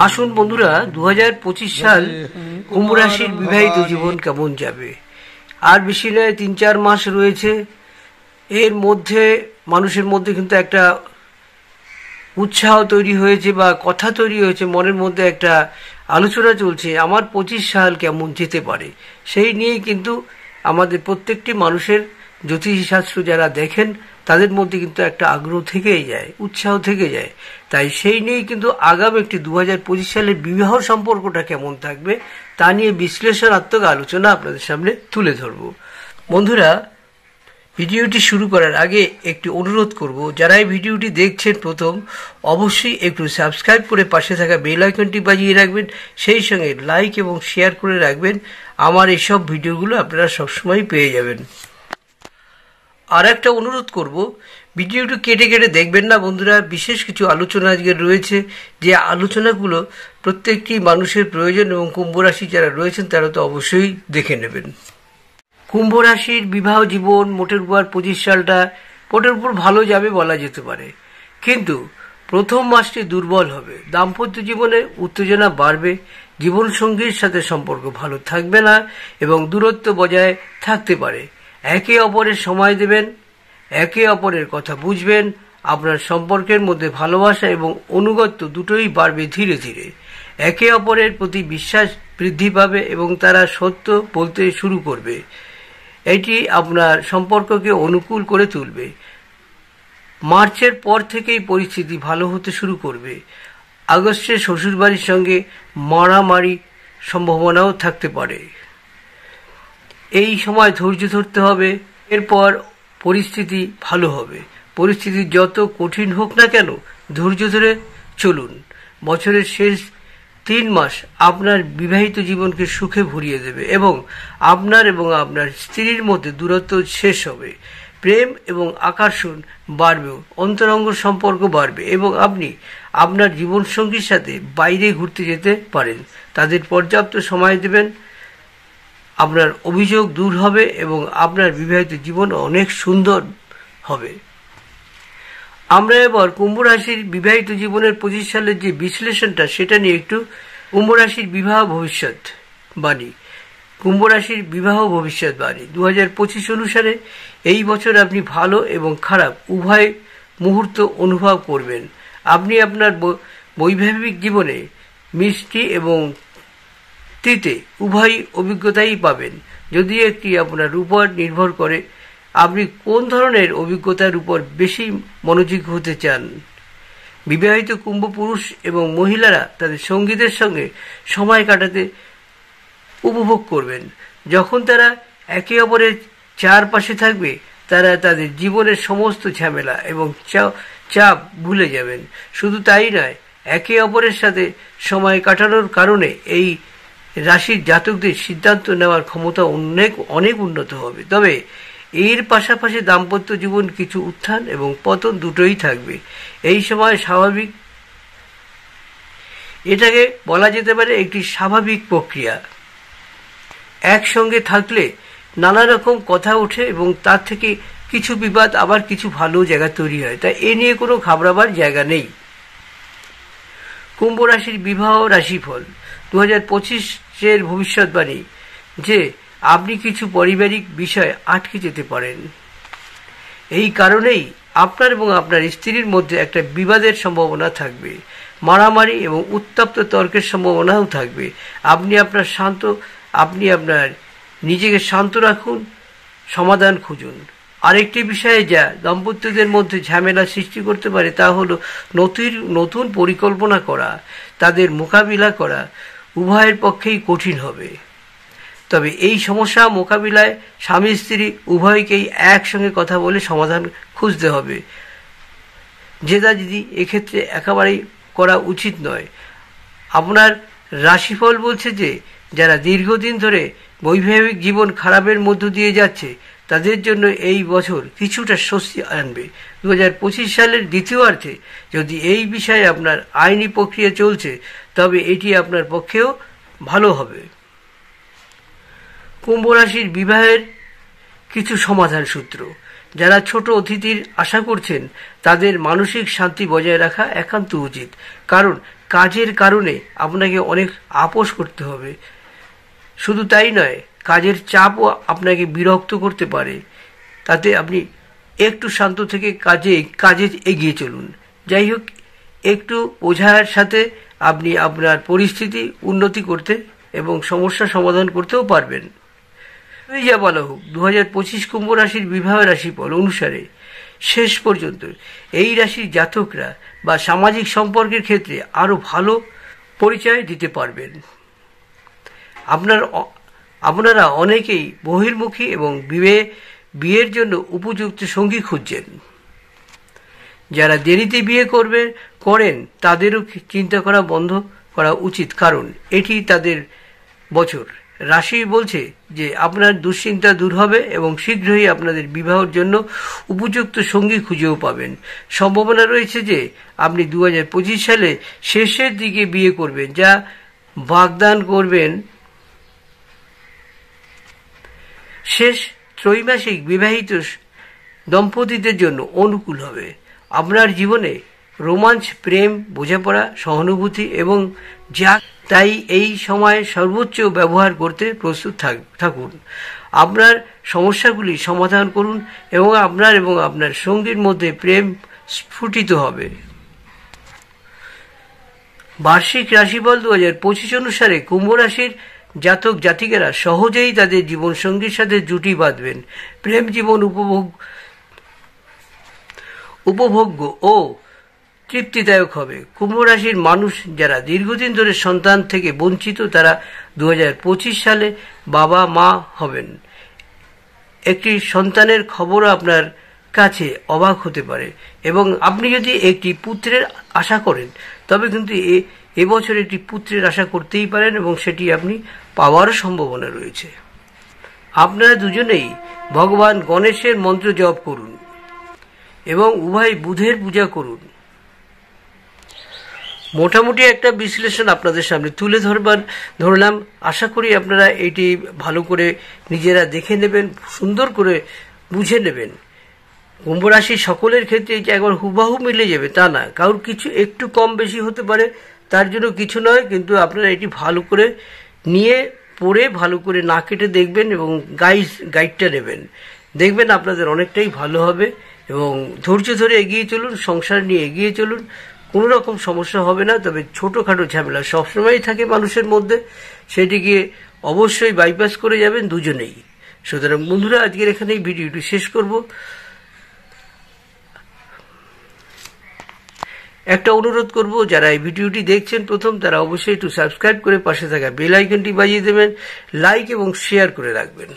আসুন বন্ধুরা, 2025 সাল কুম্ভ রাশির বিবাহিত জীবন কেমন যাবে। আর বেশি নয়, 3-4 মাস রয়েছে। এর মধ্যে মানুষের মধ্যে কিন্তু একটা উৎসাহ তৈরি হয়েছে বা কথা তৈরি হয়েছে, মনের মধ্যে একটা আলোচনা চলছে আমার 25 সাল কেমন যেতে পারে। সেই নিয়েই কিন্তু আমাদের প্রত্যেকটি মানুষের, জ্যোতিষশাস্ত্র যারা দেখেন তাদের মধ্যে কিন্তু একটা আগ্রহ থেকেই যায়, উৎসাহ থেকে যায়। তাই সেই নিয়েই কিন্তু আগামী একটি 2025 সালের বিবাহ সম্পর্কটা কেমন থাকবে তা নিয়ে বিশ্লেষণাত্মক আলোচনা আপনাদের সামনে তুলে ধরব। বন্ধুরা, ভিডিওটি শুরু করার আগে একটি অনুরোধ করব, যারা এই ভিডিওটি দেখছেন প্রথম, অবশ্যই একটু সাবস্ক্রাইব করে পাশে থাকা বেল আইকনটি বাজিয়ে রাখবেন। সেই সঙ্গে লাইক এবং শেয়ার করে রাখবেন। আমার এইসব ভিডিওগুলো আপনারা সবসময় পেয়ে যাবেন। আর একটা অনুরোধ করব, ভিডিওটি কেটে কেটে দেখবেন না বন্ধুরা। বিশেষ কিছু আলোচনা আজকে রয়েছে, যে আলোচনাগুলো প্রত্যেকটি মানুষের প্রয়োজন এবং কুম্ভ রাশি যারা রয়েছেন তারা তো অবশ্যই দেখে নেবেন। কুম্ভ রাশির বিবাহ জীবন মোটের উপর 25 সালটা মোটের উপর ভালো যাবে বলা যেতে পারে, কিন্তু প্রথম মাসটি দুর্বল হবে। দাম্পত্য জীবনে উত্তেজনা বাড়বে, জীবনসঙ্গীর সাথে সম্পর্ক ভালো থাকবে না এবং দূরত্ব বজায় থাকতে পারে। একে অপরের সময় দেবেন, একে অপরের কথা বুঝবেন। আপনার সম্পর্কের মধ্যে ভালোবাসা এবং অনুগত্য দুটোই বাড়বে ধীরে ধীরে। একে অপরের প্রতি বিশ্বাস বৃদ্ধি পাবে এবং তারা সত্য বলতে শুরু করবে। এটি আপনার সম্পর্ককে অনুকূল করে তুলবে। মার্চের পর থেকেই পরিস্থিতি ভালো হতে শুরু করবে। আগস্টে শ্বশুরবাড়ির সঙ্গে মারামারি সম্ভাবনাও থাকতে পারে। এই সময় ধৈর্য ধরতে হবে, এরপর পরিস্থিতি ভালো হবে। পরিস্থিতি যত কঠিন হোক না কেন, ধৈর্য ধরে চলুন। বছরের শেষ 3 মাস আপনার বিবাহিত জীবনকে সুখে ভরিয়ে দেবে এবং আপনার স্ত্রীর মধ্যে দূরত্ব শেষ হবে। প্রেম এবং আকর্ষণ বাড়বে, অন্তরঙ্গ সম্পর্ক বাড়বে এবং আপনি আপনার জীবনসঙ্গীর সাথে বাইরে ঘুরতে যেতে পারেন। তাদের পর্যাপ্ত সময় দেবেন, আপনার অভিযোগ দূর হবে এবং আপনার বিবাহিত জীবন অনেক সুন্দর হবে। আমরা এবার কুম্ভ রাশির বিবাহিত জীবনের 25 সালের যে বিশ্লেষণটা সেটা নিয়ে একটু কুম্ভ রাশির বিবাহ ভবিষ্যৎবাণী। কুম্ভ রাশির বিবাহ ভবিষ্যৎবাণী 2025 অনুসারে এই বছর আপনি ভালো এবং খারাপ উভয় মুহূর্ত অনুভব করবেন। আপনি আপনার বৈবাহিক জীবনে মিষ্টি এবং তিতে উভয় অভিজ্ঞতাই পাবেন। যদি একটি আপনার উপর নির্ভর করে আপনি কোন ধরনের অভিজ্ঞতার উপর বেশি মনোযোগী হতে চান। বিবাহিত কুম্ভ পুরুষ এবং মহিলারা তাদের সঙ্গীদের সঙ্গে সময় কাটাতে উপভোগ করবেন। যখন তারা একে অপরের চারপাশে থাকবে, তারা তাদের জীবনের সমস্ত ঝামেলা এবং চাপ ভুলে যাবেন। শুধু তাই নয়, একে অপরের সাথে সময় কাটানোর কারণে এই রাশির জাতকদের সিদ্ধান্ত নেওয়ার ক্ষমতা অনেক উন্নত হবে। তবে এর পাশাপাশি দাম্পত্য জীবন কিছু উত্থান এবং পতন দুটোই থাকবে। এই সময় স্বাভাবিক, এটাকে বলা যেতে পারে একটি স্বাভাবিক প্রক্রিয়া। একসঙ্গে থাকলে নানা রকম কথা ওঠে এবং তার থেকে কিছু বিবাদ, আবার কিছু ভালো জায়গা তৈরি হয়। তাই এ নিয়ে কোনো ঘাবড়াবার জায়গা নেই। কুম্ভ রাশির বিবাহ রাশিফল 2025-এর ভবিষ্যৎবাণী যে আপনি কিছু পারিবারিক বিষয় আটকে যেতে পারেন। এই কারণেই আপনার এবং আপনার স্ত্রীর মধ্যে একটা বিবাদের সম্ভাবনা থাকবে। মারামারি এবং উত্তপ্ত তর্কের সম্ভাবনাও থাকবে। আপনি আপনার নিজেকে শান্ত রাখুন, সমাধান খুঁজুন। আরেকটি বিষয়ে যা দাম্পত্যদের মধ্যে ঝামেলা সৃষ্টি করতে পারে তা হলো নতুন পরিকল্পনা করা, তাদের মোকাবিলা করা উভয়ের পক্ষেই কঠিন হবে। তবে এই সমস্যা মোকাবিলায় স্বামী স্ত্রী উভয়কেই একসঙ্গে কথা বলে সমাধান খুঁজতে হবে। জেদাজেদি এক্ষেত্রে একেবারেই করা উচিত নয়। আপনার রাশিফল বলছে যে যারা দীর্ঘদিন ধরে বৈবাহিক জীবন খারাপের মধ্য দিয়ে যাচ্ছে তাদের জন্য এই বছর কিছুটা স্বস্তি আনবে। 2025 সালের দ্বিতীয়ার্ধে যদি এই বিষয়ে আপনার আইনি প্রক্রিয়া চলছে তবে এটি আপনার পক্ষেও ভালো হবে। কুম্ভ রাশির বিবাহের কিছু সমাধান সূত্র। যারা ছোট অতিথির আশা করছেন তাদের মানসিক শান্তি বজায় রাখা একান্ত উচিত, কারণ কাজের কারণে আপনাকে অনেক আপোস করতে হবে। শুধু তাই নয়, কাজের চাপও আপনাকে বিরক্ত করতে পারে। তাতে আপনি একটু শান্ত থেকে কাজে এগিয়ে চলুন। যাই হোক, একটু বোঝার সাথে আপনি আপনার পরিস্থিতি উন্নতি করতে এবং সমস্যা সমাধান করতেও পারবেন। যা বলা হোক, 2025 কুম্ভ রাশির বিবাহ রাশিফল অনুসারে শেষ পর্যন্ত এই রাশির জাতকরা বা সামাজিক সম্পর্কের ক্ষেত্রে আরো ভালো পরিচয় দিতে পারবেন। আপনারা অনেকেই বহির্মুখী এবং বিয়ের জন্য উপযুক্ত সঙ্গী খুঁজছেন। যারা দেরিতে বিয়ে করেন তাদেরও চিন্তা করা বন্ধ করা উচিত, কারণ এটি তাদের বছর। রাশি বলছে যে আপনার দুশ্চিন্তা দূর হবে এবং শীঘ্রই আপনাদের বিবাহের জন্য উপযুক্ত সঙ্গী খুঁজেও পাবেন। সম্ভাবনা রয়েছে যে আপনি 2025 সালে শেষের দিকে বিয়ে করবেন, যা বাগদান করবেন শেষ ত্রৈমাসিক বিবাহিত দম্পতিদের জন্য অনুকূল হবে। আপনার জীবনে রোমাঞ্চ, প্রেম, বোঝাপড়া, সহানুভূতি এবং তাই এই সময় সর্বোচ্চ ব্যবহার করতে প্রস্তুত থাকুন। আপনার সমস্যাগুলি সমাধান করুন এবং আপনার সঙ্গীর মধ্যে প্রেম স্ফুটিত হবে। বার্ষিক রাশিফল 2025 অনুসারে কুম্ভ রাশির জাতক জাতিকেরা সহজেই তাদের জীবনসঙ্গীর সাথে জুটি বাঁধবেন। প্রেম জীবন উপভোগ্য ও তৃপ্তিদায়ক হবে। কুম্ভ রাশির মানুষ যারা দীর্ঘদিন ধরে সন্তান থেকে বঞ্চিত, তারা 2025 সালে বাবা মা হবেন। একটি সন্তানের খবরও আপনার কাছে অবাক হতে পারে এবং আপনি যদি একটি পুত্রের আশা করেন তবে কিন্তু এবছর একটি পুত্রের আশা করতেই পারেন এবং সেটি আপনি পাওয়ারও সম্ভাবনা রয়েছে। আপনারা দুজনেই ভগবান গণেশের মন্ত্র জপ করুন এবং উভয় বুধের পূজা করুন। মোটামুটি একটা বিশ্লেষণ আপনাদের সামনে তুলে ধরলাম। আশা করি আপনারা এটি ভালো করে নিজেরা দেখে নেবেন, সুন্দর করে বুঝে নেবেন। কুম্ভ রাশি সকলের ক্ষেত্রে যে একবার হুবহু মিলে যাবে তা না, কারোর কিছু একটু কম বেশি হতে পারে, তার জন্য কিছু নয়। কিন্তু আপনারা এটি ভালো করে নিয়ে পড়ে ভালো করে না কেটে দেখবেন এবং গাইডটা নেবেন, দেখবেন আপনাদের অনেকটাই ভালো হবে। এবং ধৈর্য ধরে এগিয়ে চলুন, সংসার নিয়ে এগিয়ে চলুন, কোনো রকম সমস্যা হবে না। তবে ছোটোখাটো ঝামেলা সবসময়ই থাকে মানুষের মধ্যে, সেটিকে অবশ্যই বাইপাস করে যাবেন দুজনেই। সুতরাং বন্ধুরা, আজকের এখানেই ভিডিওটি শেষ করব। একটা অনুরোধ করব, যারা এই ভিডিওটি দেখছেন প্রথম, তারা অবশ্যই একটু সাবস্ক্রাইব করে পাশে থাকা বেল আইকনটি বাজিয়ে দেবেন, লাইক এবং শেয়ার করে রাখবেন।